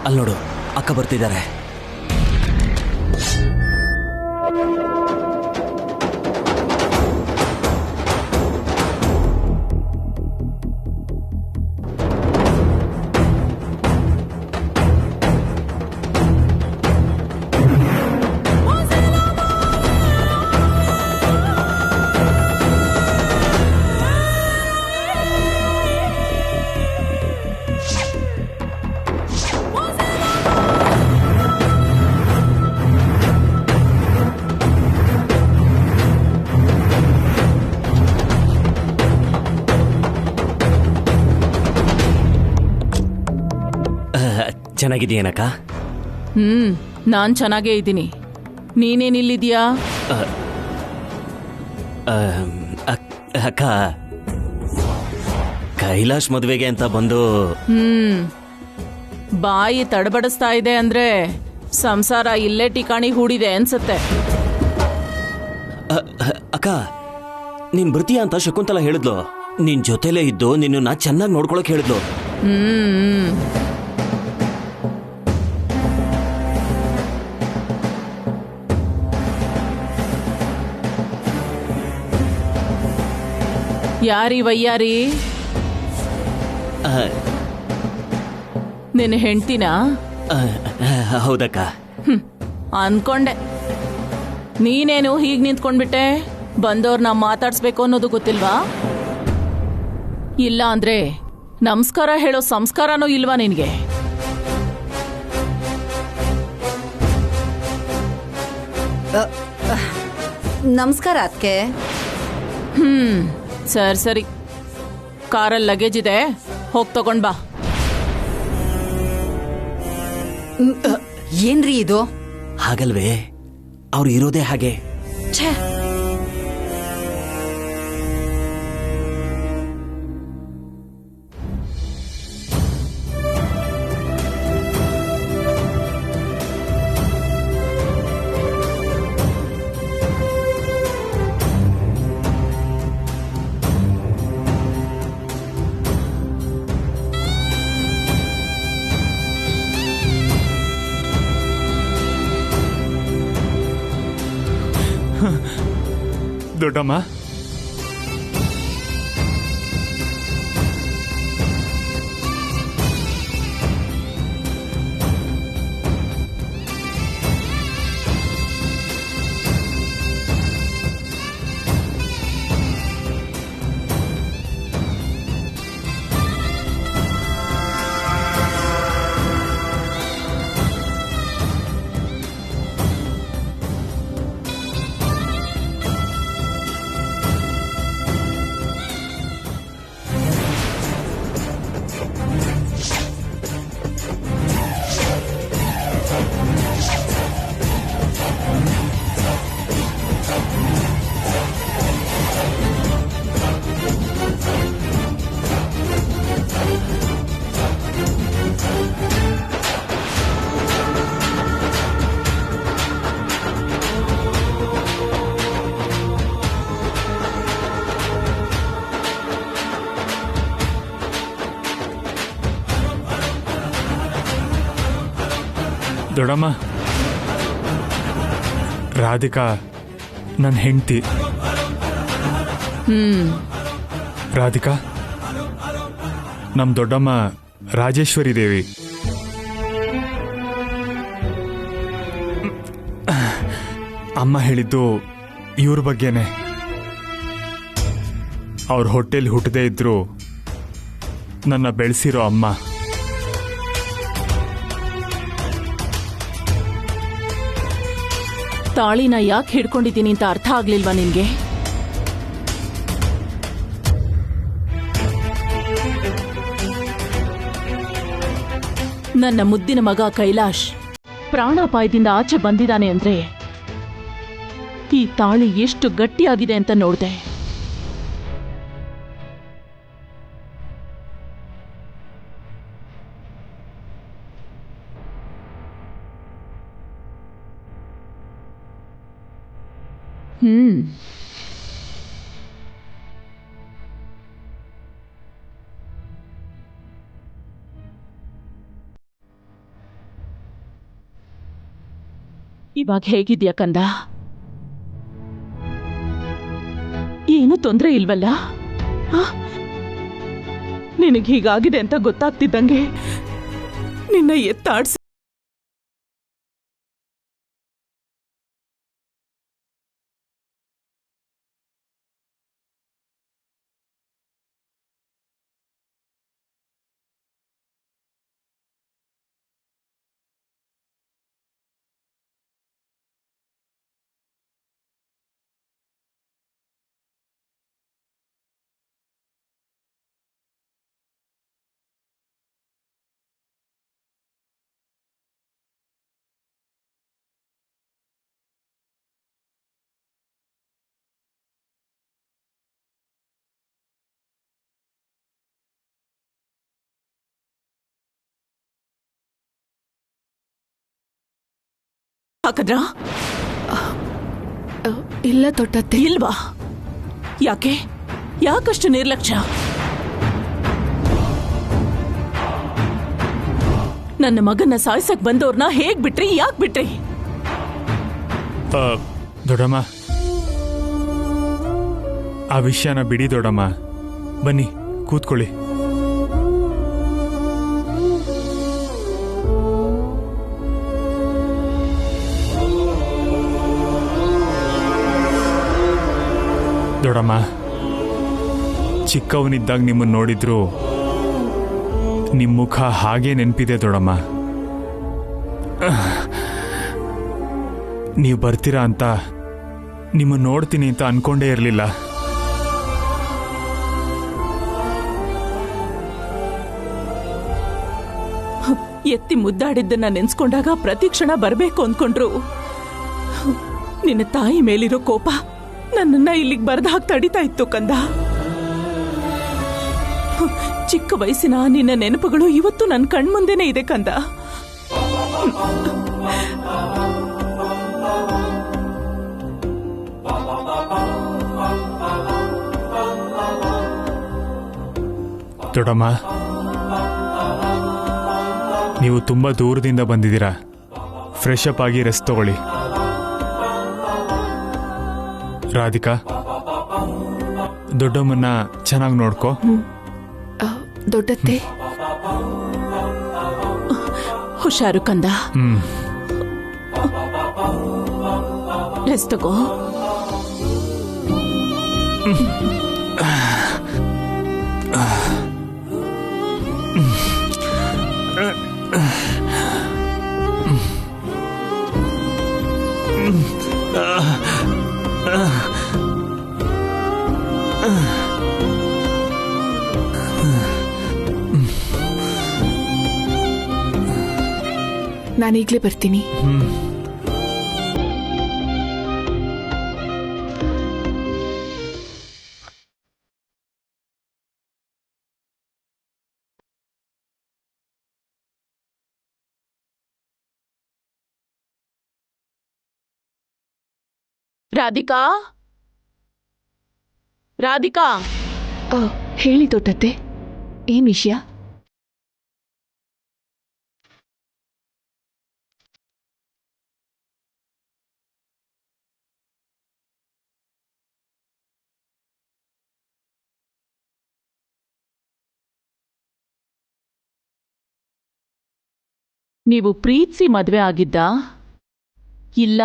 ಅಲ್ಲಿ ನೋಡು, ಅಕ್ಕ ಬರ್ತಿದ್ದಾರೆ. ಚೆನ್ನಾಗಿದೆಯೇನಕ್ಕ? ನಾನ್ ಚೆನ್ನಾಗೇ ಇದ್ದೀನಿ. ನೀನೇನಿಲ್ಲಿದ್ಯಾ? ಅಕ್ಕ, ಕೈಲಾಶ್ ಮದುವೆಗೆ ಅಂತ ಬಂದು. ಬಾಯಿ ತಡಬಡಿಸ್ತಾ ಇದೆ ಅಂದ್ರೆ ಸಂಸಾರ ಇಲ್ಲೇ ಠಿಕಾಣಿ ಹೂಡಿದೆ ಅನ್ಸುತ್ತೆ. ಅಕ್ಕ, ನೀನ್ ಬರ್ತೀಯ ಅಂತ ಶಕುಂತಲಾ ಹೇಳಿದ್ಲು. ನಿನ್ ಜೊತೆಲೇ ಇದ್ದು ನಿನ್ನ ಚೆನ್ನಾಗಿ ನೋಡ್ಕೊಳಕ್ ಹೇಳಿದ್ಲು. ಯಾರಿ ವಯ್ಯಾರಿ? ನಿನ್ನ ಹೆಂಡ್ತಿನಾ? ಹೌದಕ್ಕ. ಅನ್ಕೊಂಡೆ. ನೀನೇನು ಹೀಗ್ ನಿಂತ್ಕೊಂಡ್ಬಿಟ್ಟೆ? ಬಂದವ್ರನ್ನ ಮಾತಾಡ್ಸ್ಬೇಕು ಅನ್ನೋದು ಗೊತ್ತಿಲ್ವಾ? ಇಲ್ಲ ಅಂದ್ರೆ ನಮಸ್ಕಾರ ಹೇಳೋ ಸಂಸ್ಕಾರನೂ ಇಲ್ವಾ ನಿನ್ಗೆ? ನಮಸ್ಕಾರ ಅದ್ಕೆ. ಸರಿ, ಕಾರಲ್ಲಿ ಲಗೇಜ್ ಇದೆ, ಹೋಗ್ ತಗೊಂಡ್ ಬಾ. ಏನ್ರಿ ಇದು? ಹಾಗಲ್ವೇ, ಅವ್ರು ಇರೋದೇ ಹಾಗೆ. ಛೇ, ದೊಡ್ಡಮ್ಮ, ದೊಡ್ಡಮ್ಮ, ರಾಧಿಕಾ ನನ್ನ ಹೆಂಡತಿ. ರಾಧಿಕಾ ನಮ್ಮ ದೊಡ್ಡಮ್ಮ ರಾಜೇಶ್ವರಿ ದೇವಿ. ಅಮ್ಮ ಹೇಳಿದ್ದು ಇವ್ರ ಬಗ್ಗೆನೆ. ಅವ್ರ ಹೊಟ್ಟೆಲಿ ಹುಟ್ಟದೇ ಇದ್ರು ನನ್ನ ಬೆಳೆಸಿರೋ ಅಮ್ಮ. ತಾಳಿನ ಯಾಕೆ ಹಿಡ್ಕೊಂಡಿದ್ದೀನಿ ಅಂತ ಅರ್ಥ ಆಗ್ಲಿಲ್ವಾ ನಿನ್ಗೆ? ನನ್ನ ಮುದ್ದಿನ ಮಗ ಕೈಲಾಶ್ ಪ್ರಾಣಾಪಾಯದಿಂದ ಆಚೆ ಬಂದಿದ್ದಾನೆ ಅಂದ್ರೆ ಈ ತಾಳಿ ಎಷ್ಟು ಗಟ್ಟಿಯಾಗಿದೆ ಅಂತ ನೋಡ್ದೆ. ಇವಾಗ ಹೇಗಿದ್ಯಾ ಕಂದ? ಏನು ತೊಂದರೆ ಇಲ್ವಲ್ಲ? ನಿನಗೆ ಹೀಗಾಗಿದೆ ಅಂತ ಗೊತ್ತಾಗ್ತಿದ್ದಂಗೆ ನಿನ್ನ ಎತ್ತಾಡ್ಸಿ ಹಾಕದ್ರಾ? ಇಲ್ಲ ದೊಡ್ಡತ್ತೆ. ಇಲ್ವಾ? ಯಾಕೆ? ಯಾಕಷ್ಟು ನಿರ್ಲಕ್ಷ್ಯ? ನನ್ನ ಮಗನ್ನ ಸಾಯ್ಸಕ್ ಬಂದವ್ರನ್ನ ಹೇಗ್ ಬಿಟ್ರಿ? ಯಾಕೆ ಬಿಟ್ರಿ? ದೊಡ್ಡಮ್ಮ, ಆ ವಿಷಯನ ಬಿಡಿ ದೊಡ್ಡಮ್ಮ. ಬನ್ನಿ ಕೂತ್ಕೊಳ್ಳಿ. ದೊಡ್ಡಮ್ಮ, ಚಿಕ್ಕವನಿದ್ದಾಗ ನಿಮ್ಮನ್ನು ನೋಡಿದ್ರು ನಿಮ್ಮ ಮುಖ ಹಾಗೇ ನೆನಪಿದೆ ದೊಡ್ಡಮ್ಮ. ನೀವು ಬರ್ತೀರಾ ಅಂತ ನಿಮ್ಮನ್ನು ನೋಡ್ತೀನಿ ಅಂತ ಅನ್ಕೊಂಡೇ ಇರಲಿಲ್ಲ. ಎತ್ತಿ ಮುದ್ದಾಡಿದ್ದನ್ನ ನೆನ್ಸ್ಕೊಂಡಾಗ ಪ್ರತಿ ಕ್ಷಣ ಬರ್ಬೇಕು ಅಂದ್ಕೊಂಡ್ರು. ನಿನ್ನ ತಾಯಿ ಮೇಲಿರೋ ಕೋಪ ನನ್ನನ್ನ ಇಲ್ಲಿಗೆ ಬರ್ದ ಹಾಕಿ ತಡಿತಾ ಇತ್ತು ಕಂದ. ಚಿಕ್ಕ ವಯಸ್ಸಿನ ನಿನ್ನ ನೆನಪುಗಳು ಇವತ್ತು ನನ್ನ ಕಣ್ಮುಂದೆನೇ ಇದೆ ಕಂದ. ದೊಡ್ಡಮ್ಮ, ನೀವು ತುಂಬಾ ದೂರದಿಂದ ಬಂದಿದ್ದೀರಾ. ಫ್ರೆಶ್ ಅಪ್ ಆಗಿ ರೆಸ್ಟ್ ತಗೊಳ್ಳಿ. ರಾಧಿಕಾ, ದೊಡ್ಡಮ್ಮನ್ನ ಚೆನ್ನಾಗಿ ನೋಡ್ಕೋ. ದೊಡ್ಡತ್ತೆ, ಹುಷಾರು ಕಂದ. ರೆಸ್ಟ್ ತಗೋ. ನಾನೀಗ್ಲೇ ಬರ್ತೀನಿ. ರಾಧಿಕಾ, ರಾಧಿಕಾ. ಹೇಳಿ ದೊಡ್ಡತ್ತೆ, ಏನ್ ವಿಷಯ? ನೀವು ಪ್ರೀತಿಸಿ ಮದ್ವೆ ಆಗಿದ್ದ? ಇಲ್ಲ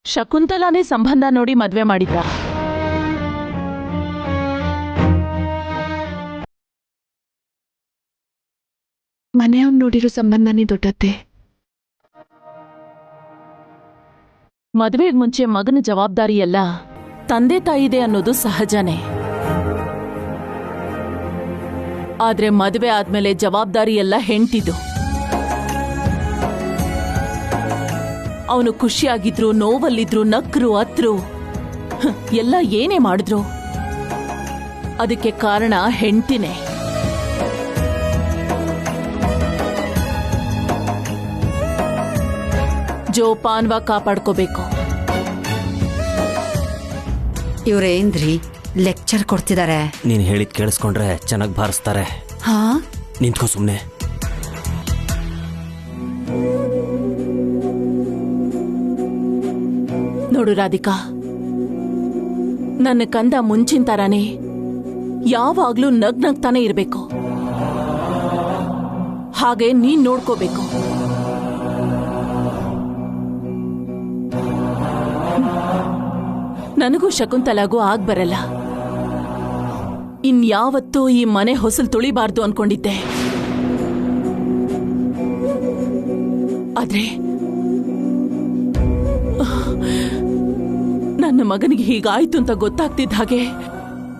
ಶಕುಂತಲಾನೇ ಸಂಬಂಧ ನೋಡಿ ಮದ್ವೆ ಮಾಡಿದ್ದ? ಮನೆಯವ್ನು ನೋಡಿರೋ ಸಂಬಂಧನೇ ದೊಡ್ಡತ್ತೆ. ಮದುವೆಗೆ ಮುಂಚೆ ಮಗನ ಜವಾಬ್ದಾರಿ ಎಲ್ಲ ತಂದೆ ತಾಯಿದೆ ಅನ್ನೋದು ಸಹಜನೇ. ಆದ್ರೆ ಮದುವೆ ಆದ್ಮೇಲೆ ಜವಾಬ್ದಾರಿ ಎಲ್ಲ ಹೆಂಡ್ತಿದು. ಅವನು ಖುಷಿಯಾಗಿದ್ರು, ನೋವಲ್ಲಿದ್ರು, ನಕ್ರು, ಅತ್ರು, ಎಲ್ಲ ಏನೇ ಮಾಡಿದ್ರು ಅದಕ್ಕೆ ಕಾರಣ ಹೆಂಡ್ತಿನೇ. ಜೋಪಾನ್ವಾಗಿ ಕಾಪಾಡ್ಕೋಬೇಕು. ಇವ್ರೇನ್ರಿ ಲೆಕ್ಚರ್ ಕೊಡ್ತಿದ್ದಾರೆ? ನೀನ್ ಹೇಳಿದ್ ಕೇಳಿಸ್ಕೊಂಡ್ರೆ ಚೆನ್ನಾಗಿ ಬಾರಿಸ್ತಾರೆ. ಹಾ, ನಿಂತ್ಕೋ ಸುಮ್ನೆ. ನೋಡು ರಾಧಿಕಾ, ನನ್ನ ಕಂದ ಮುಂಚಿನ ತರಾನೇ ಯಾವಾಗ್ಲೂ ನಗ್ನಗ್ತಾನೆ ಇರ್ಬೇಕು. ಹಾಗೆ ನೀನ್ ನೋಡ್ಕೋಬೇಕು. ನನಗೂ ಶಕುಂತಲಾಗೂ ಆಗ್ಬರಲ್ಲ. ಇನ್ಯಾವತ್ತೂ ಈ ಮನೆ ಹೊಸಲು ತುಳಿಬಾರ್ದು ಅನ್ಕೊಂಡಿದ್ದೆ. ಆದ್ರೆ ನನ್ನ ಮಗನಿಗೆ ಹೀಗಾಯ್ತು ಅಂತ ಗೊತ್ತಾಗ್ತಿದ್ದ ಹಾಗೆ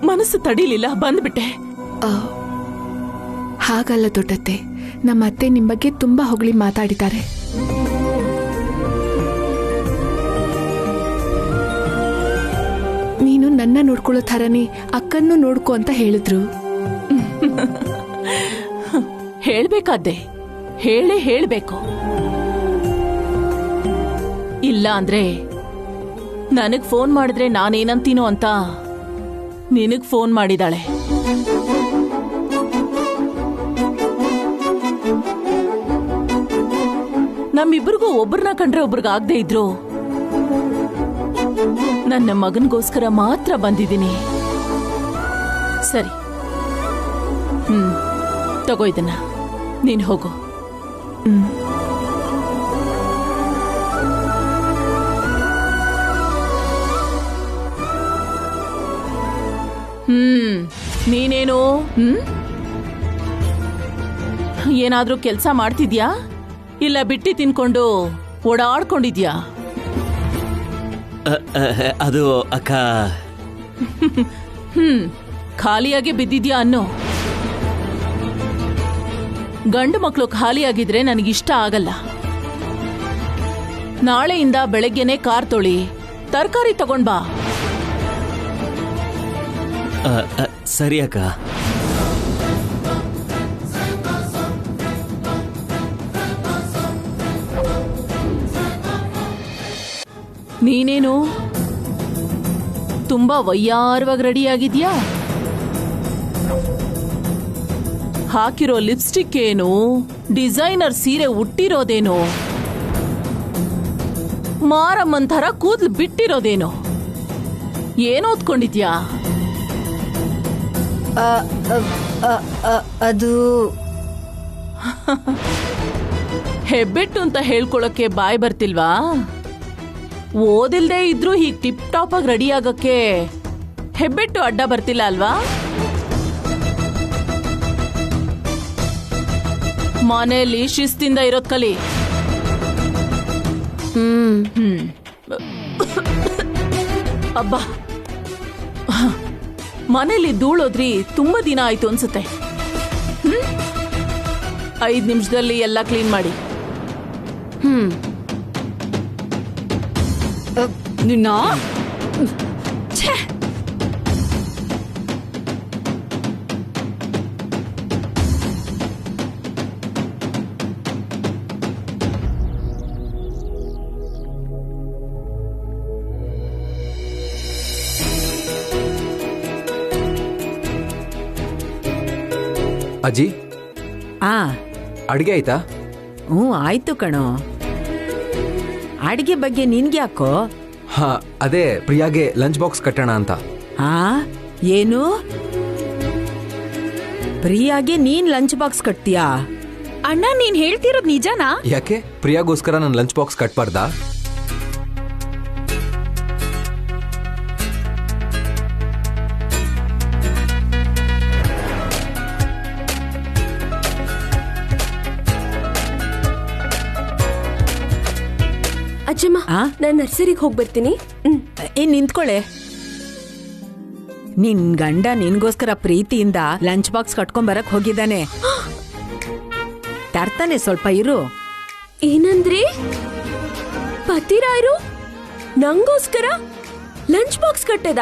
ಮನಸ್ಸು ತಡೀಲಿಲ್ಲ, ಬಂದ್ಬಿಟ್ಟೆ. ಹಾಗಲ್ಲ ದೊಡ್ಡತ್ತೆ, ನಮ್ಮ ಅತ್ತೆ ನಿಮ್ ಬಗ್ಗೆ ತುಂಬಾ ಹೊಗಳಿ ಮಾತಾಡಿದ್ದಾರೆ. ನೀನು ನನ್ನ ನೋಡ್ಕೊಳ್ಳೋ ಥರನೇ ಅಕ್ಕನ್ನು ನೋಡ್ಕೊ ಅಂತ ಹೇಳಿದ್ರು. ಹೇಳ್ಬೇಕಾದ್ದೆ, ಹೇಳ್ಬೇಕು. ಇಲ್ಲ ಅಂದ್ರೆ ನನಗ್ ಫೋನ್ ಮಾಡಿದ್ರೆ ನಾನೇನಂತೀನೋ ಅಂತ ನಿನಗ್ ಫೋನ್ ಮಾಡಿದಾಳೆ. ನಮ್ಮಿಬ್ರಿಗೂ ಒಬ್ರನ್ನ ಕಂಡ್ರೆ ಒಬ್ರಿಗಾಗ್ದೇ ಇದ್ರು ನನ್ನ ಮಗನ್ಗೋಸ್ಕರ ಮಾತ್ರ ಬಂದಿದ್ದೀನಿ. ಸರಿ, ತಗೋ ಇದನ್ನ, ನೀನ್ ಹೋಗು. ನೀನೇನು ಏನಾದ್ರೂ ಕೆಲ್ಸ ಮಾಡ್ತಿದ್ಯಾ ಇಲ್ಲ ಬಿಟ್ಟಿ ತಿನ್ಕೊಂಡು ಓಡಾಡ್ಕೊಂಡಿದ್ಯಾ? ಅದು ಅಕ್ಕ, ಖಾಲಿಯಾಗೆ ಬಿದ್ದಿದ್ಯಾ ಅನ್ನೋ. ಗಂಡು ಮಕ್ಕಳು ಖಾಲಿಯಾಗಿದ್ರೆ ನನಗಿಷ್ಟ ಆಗಲ್ಲ. ನಾಳೆಯಿಂದ ಬೆಳಗ್ಗೆನೆ ಕಾರ್ ತೊಳಿ, ತರಕಾರಿ ತಗೊಂಡ್ ಬಾ. ಸರಿ ಅಕ್ಕ. ನೀನೇನು ತುಂಬಾ ವಯ್ಯಾರವಾಗಿ ರೆಡಿಯಾಗಿದ್ಯಾ? ಹಾಕಿರೋ ಲಿಪ್ಸ್ಟಿಕ್ ಏನು, ಡಿಸೈನರ್ ಸೀರೆ ಉಟ್ಟಿರೋದೇನೋ, ಮಾರಮ್ಮನ್ ಥರ ಕೂದ್ಲು ಬಿಟ್ಟಿರೋದೇನೋ, ಏನು ಓದ್ಕೊಂಡಿದ್ಯಾ? ಅದು ಹೆಬ್ಬೆಟ್ಟು ಅಂತ ಹೇಳ್ಕೊಳಕ್ಕೆ ಬಾಯ್ ಬರ್ತಿಲ್ವಾ? ಓದಿಲ್ದೇ ಇದ್ರೂ ಹೀಗ್ ಟಿಪ್ ಟಾಪ್ ಆಗಿ ರೆಡಿ ಆಗಕ್ಕೆ ಹೆಬ್ಬೆಟ್ಟು ಅಡ್ಡ ಬರ್ತಿಲ್ಲ ಅಲ್ವಾ? ಮನೆಯಲ್ಲಿ ಶಿಸ್ತಿಂದ ಇರೋದ್ ಕಲಿ. ಅಬ್ಬಾ, ಮನೇಲಿ ಧೂಳೋದ್ರಿ ತುಂಬಾ ದಿನ ಆಯ್ತು ಅನ್ಸುತ್ತೆ. 5 ನಿಮಿಷದಲ್ಲಿ ಎಲ್ಲ ಕ್ಲೀನ್ ಮಾಡಿ. ನಿನ್ನ ಅಜ್ಜಿ, ಅಡ್ಗೆ ಆಯ್ತಾ? ಆಯ್ತು ಕಣೋ. ಅಡಿಗೆ ಬಗ್ಗೆ ನಿನ್ಗೆ ಯಾಕೋ? ಹಾ, ಅದೇ ಪ್ರಿಯಾಗೆ ಲಂಚ್ ಬಾಕ್ಸ್ ಕಟ್ಟೋಣ ಅಂತ. ಏನು? ಪ್ರಿಯಾಗೆ ನೀನ್ ಲಂಚ್ ಬಾಕ್ಸ್ ಕಟ್ತೀಯಾ? ಅಣ್ಣ, ನೀನ್ ಹೇಳ್ತಿರೋದ್ ನಿಜನಾ? ಯಾಕೆ ಪ್ರಿಯಾಗೋಸ್ಕರ ನಾನು ಲಂಚ್ ಬಾಕ್ಸ್ ಕಟ್ಬಾರ್ದಾ? ಅಜ್ಜಮ್ಮ, ನಾನ್ ನರ್ಸರಿಗೆ ಹೋಗ್ಬರ್ತೀನಿ. ನಿಂತ್ಕೊಳ್ಳೆ. ನಿನ್ ಗಂಡ ನಿನ್ಗೋಸ್ಕರ ಪ್ರೀತಿಯಿಂದ ಲಂಚ್ ಬಾಕ್ಸ್ ಕಟ್ಕೊಂಡ್ ಬರಕ್ ಹೋಗಿದ್ದಾನೆ. ತರ್ತಾನೆ, ಸ್ವಲ್ಪ ಇರು. ಏನಂದ್ರಿ? ಪತಿರಾಯರು ನಂಗೋಸ್ಕರ ಲಂಚ್ ಬಾಕ್ಸ್ ಕಟ್ಟದ?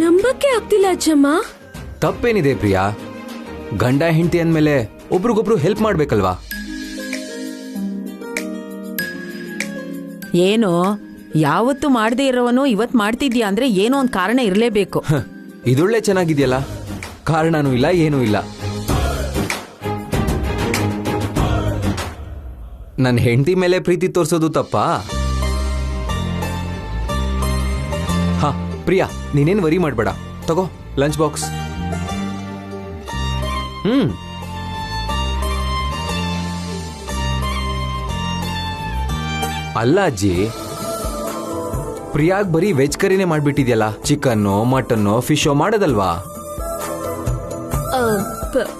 ನಂಬಕ್ಕೆ ಆಗ್ತಿಲ್ಲ ಅಜ್ಜಮ್ಮ. ತಪ್ಪೇನಿದೆ ಪ್ರಿಯಾ? ಗಂಡ ಹೆಂಡತಿ ಅಂದ್ಮೇಲೆ ಒಬ್ರಿಗೊಬ್ರು ಹೆಲ್ಪ್ ಮಾಡ್ಬೇಕಲ್ವಾ? ಏನೋ ಯಾವತ್ತು ಮಾಡದೇ ಇರೋವನು ಇವತ್ ಮಾಡ್ತಿದ್ಯಾ ಅಂದ್ರೆ ಏನೋ ಒಂದ್ ಕಾರಣ ಇರ್ಲೇಬೇಕು. ಇದೊಳ್ಳೆ ಚೆನ್ನಾಗಿದೆಯಲ್ಲ, ಕಾರಣನೂ ಇಲ್ಲ ಏನೂ ಇಲ್ಲ. ನನ್ನ ಹೆಂಡತಿ ಮೇಲೆ ಪ್ರೀತಿ ತೋರಿಸೋದು ತಪ್ಪಾ? ಹಾ ಪ್ರಿಯಾ, ನೀನೇನು ವರಿ ಮಾಡಬೇಡ. ತಗೋ ಲಂಚ್ ಬಾಕ್ಸ್. ಅಲ್ಲ ಅಜ್ಜಿ, ಪ್ರಿಯಾಗ್ ಬರೀ ವೆಜ್ ಕರಿನೇ ಮಾಡ್ಬಿಟ್ಟಿದ್ಯಲ್ಲ. ಚಿಕನ್ನು, ಮಟನ್ನು, ಫಿಶೋ ಮಾಡೋದಲ್ವಾ?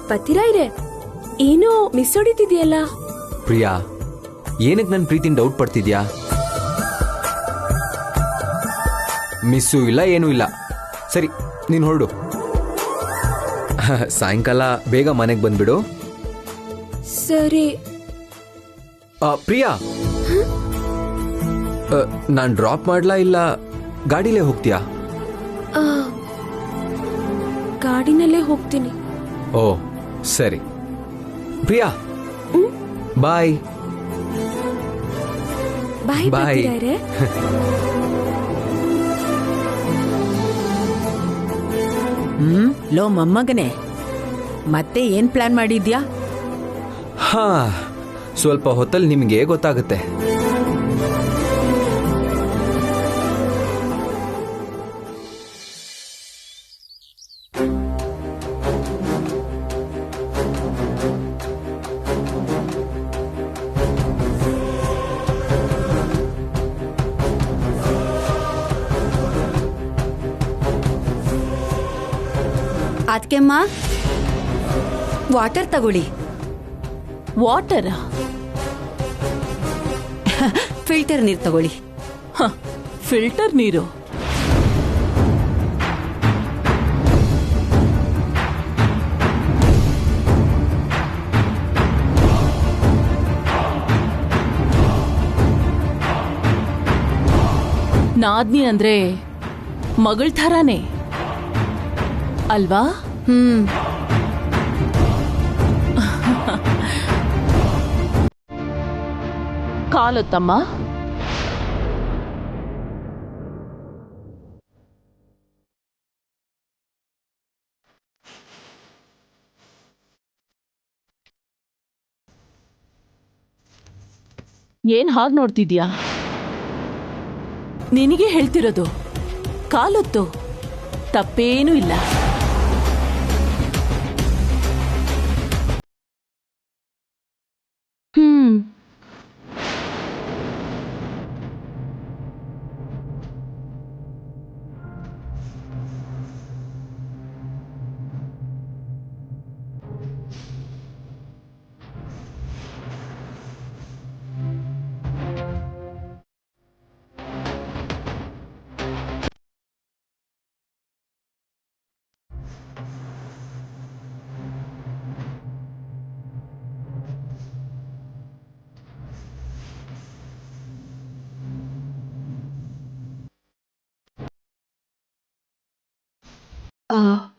ಪತಿರಾಯ್ರೆ, ಏನೋ ಮಿಸ್ ಹೊಡಿತಿದ್ಯಲ್ಲ. ಪ್ರಿಯಾ, ಏನಕ್ಕೆ ನನ್ನ ಪ್ರೀತಿನ ಡೌಟ್ ಪಡ್ತಿದ್ಯಾ? ಮಿಸ್ಸು ಇಲ್ಲ, ಏನೂ ಇಲ್ಲ. ಸರಿ, ನೀನು ಹೊರಡು. ಸಾಯಂಕಾಲ ಬೇಗ ಮನೆಗೆ ಬಂದ್ಬಿಡು. ಸರಿ. ಪ್ರಿಯಾ, ನಾನು ಡ್ರಾಪ್ ಮಾಡ್ಲಾ ಇಲ್ಲ ಗಾಡಿಲೇ ಹೋಗ್ತೀಯಾ? ಗಾಡಿನಲ್ಲೇ ಹೋಗ್ತೀನಿ. ಓ ಸರಿ. ಪ್ರಿಯಾ, ಬಾಯ್. ಬಾಯ್ ಬಾಯ್. ಪತಿರಾಯ್ರೆ. ಲೋ ಮೊಮ್ಮಗನೆ, ಮತ್ತೆ ಏನ್ ಪ್ಲಾನ್ ಮಾಡಿದ್ಯಾ? ಹಾ, ಸ್ವಲ್ಪ ಹೊತ್ತಲ್ಲಿ ನಿಮಗೆ ಗೊತ್ತಾಗುತ್ತೆ. ಅದ್ಕೆಮ್ಮ ವಾಟರ್ ತಗೊಳ್ಳಿ. ವಾಟರ್? ಫಿಲ್ಟರ್ ನೀರು ತಗೊಳ್ಳಿ. ಫಿಲ್ಟರ್ ನೀರು? ನಾದ್ನಿ ಅಂದ್ರೆ ಮಗಳ್ ಥರಾನೇ ಅಲ್ವಾ? ಕಾಲೊತ್ತಮ್ಮ. ಏನ್ ಹಾಗೆ ನೋಡ್ತಿದ್ಯಾ? ನಿನಗೆ ಹೇಳ್ತಿರೋದು, ಕಾಲೊತ್ತು, ತಪ್ಪೇನೂ ಇಲ್ಲ.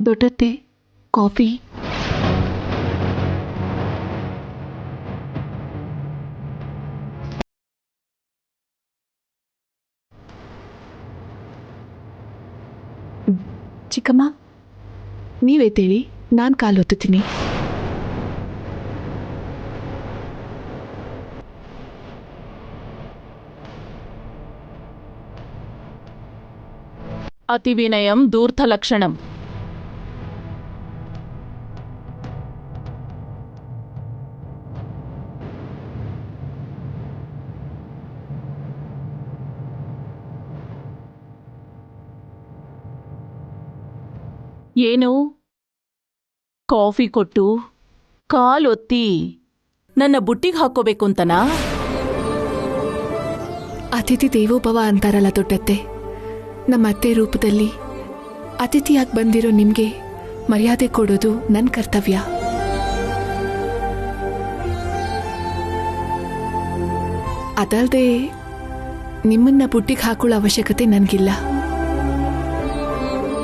ದೊಡ್ಡತ್ತೆ, ಕಾಫಿ. ಚಿಕ್ಕಮ್ಮ, ನೀವೇ ತೇಳಿ, ನಾನು ಕಾಲೊತ್ತುತ್ತೀನಿ. ಅತಿವಿನಯಂ ಧೂರ್ತಲಕ್ಷಣಂ. ಏನು ಕಾಫಿ ಕೊಟ್ಟು ಕಾಲೊತ್ತಿ ನನ್ನ ಬುಟ್ಟಿಗೆ ಹಾಕೋಬೇಕು ಅಂತನಾ? ಅತಿಥಿ ದೇವೋಭವ ಅಂತಾರಲ್ಲ ದೊಡ್ಡತ್ತೆ. ನಮ್ಮ ಅತ್ತೆ ರೂಪದಲ್ಲಿ ಅತಿಥಿಯಾಗಿ ಬಂದಿರೋ ನಿಮಗೆ ಮರ್ಯಾದೆ ಕೊಡೋದು ನನ್ನ ಕರ್ತವ್ಯ. ಅದಲ್ಲದೆ ನಿಮ್ಮನ್ನ ಬುಟ್ಟಿಗೆ ಹಾಕೊಳ್ಳೋ ಅವಶ್ಯಕತೆ ನನಗಿಲ್ಲ.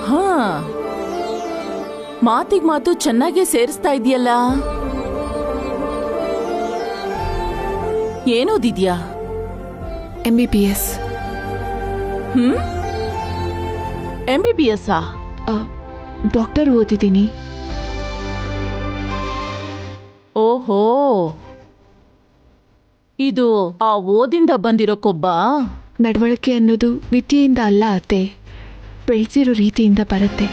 ಹಾ, ಮಾತಿಗೆ ಮಾತು ಚೆನ್ನಾಗೇ ಸೇರಿಸ್ತಾ ಇದೆಯಲ್ಲ. ಏನೋದಿದ್ಯಾ? MBBS. MBBS? ಡಾಕ್ಟರ್ ಓದಿದ್ದೀನಿ. ಓಹೋ, ಇದು ಆ ಓದಿಂದ ಬಂದಿರೋ ಕೊಬ್ಬ? ನಡವಳಿಕೆ ಅನ್ನೋದು ವಿದ್ಯೆಯಿಂದ ಅಲ್ಲ ಅತ್ತೆ, ಬೆಳೆಸಿರೋ ರೀತಿಯಿಂದ ಬರುತ್ತೆ.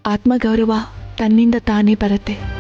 ಆತ್ಮಗೌರವ ತನ್ನಿಂದ ತಾನೇ ಬರುತ್ತೆ.